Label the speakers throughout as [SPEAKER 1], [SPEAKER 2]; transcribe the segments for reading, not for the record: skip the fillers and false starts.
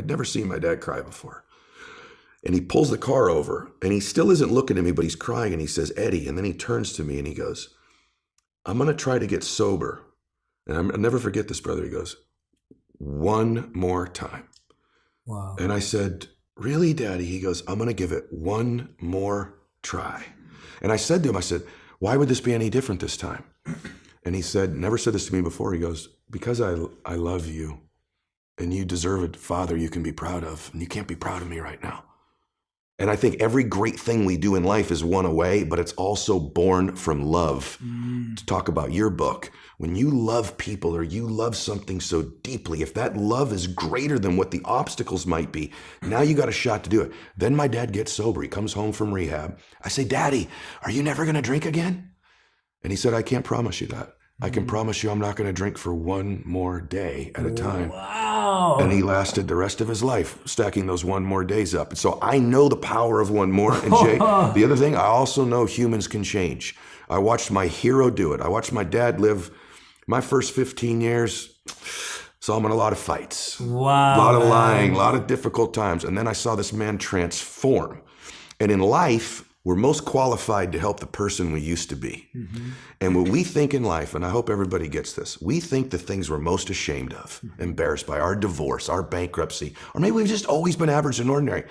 [SPEAKER 1] I'd never seen my dad cry before. And he pulls the car over and he still isn't looking at me, but he's crying and he says, Eddie. And then he turns to me and he goes, I'm going to try to get sober. And I'll never forget this, brother. He goes, one more time.
[SPEAKER 2] Wow.
[SPEAKER 1] And I said, really, Daddy? He goes, I'm going to give it one more try. And I said to him, I said, why would this be any different this time? And he said, never said this to me before. He goes, because I love you and you deserve a father you can be proud of. And you can't be proud of me right now. And I think every great thing we do in life is one away, but it's also born from love. To talk about your book, when you love people or you love something so deeply, if that love is greater than what the obstacles might be, now you got a shot to do it. Then my dad gets sober. He comes home from rehab. I say, Daddy, are you never going to drink again? And he said, I can't promise you that. I can promise you I'm not going to drink for one more day at a time.
[SPEAKER 2] Wow.
[SPEAKER 1] And he lasted the rest of his life stacking those one more days up. And so I know the power of one more. And Jay, the other thing, I also know humans can change. I watched my hero do it. I watched my dad live my first 15 years, saw him in a lot of fights,
[SPEAKER 2] Wow,
[SPEAKER 1] a lot of
[SPEAKER 2] man.
[SPEAKER 1] lying, a lot of difficult times. And then I saw this man transform. And in life, we're most qualified to help the person we used to be. And what we think in life, and I hope everybody gets this, we think the things we're most ashamed of, embarrassed by, our divorce, our bankruptcy, or maybe we've just always been average and ordinary.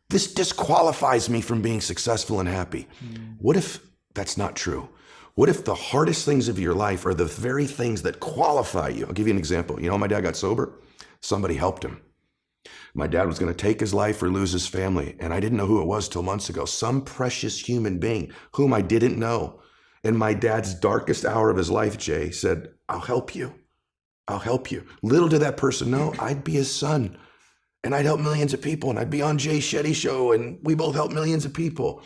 [SPEAKER 1] This disqualifies me from being successful and happy. What if that's not true? What if the hardest things of your life are the very things that qualify you? I'll give you an example. You know how my dad got sober? Somebody helped him. My dad was going to take his life or lose his family, and I didn't know who it was till months ago. Some precious human being whom I didn't know. In my dad's darkest hour of his life, Jay said, I'll help you. I'll help you. Little did that person know, I'd be his son, and I'd help millions of people, and I'd be on Jay Shetty's show, and we both help millions of people.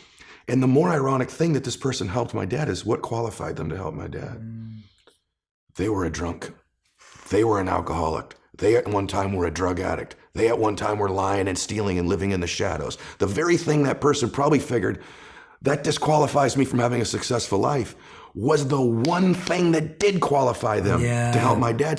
[SPEAKER 1] And the more ironic thing that this person helped my dad is what qualified them to help my dad. They were a drunk. They were an alcoholic. They at one time were a drug addict. They at one time were lying and stealing and living in the shadows. The very thing that person probably figured, that disqualifies me from having a successful life, was the one thing that did qualify them to help my dad.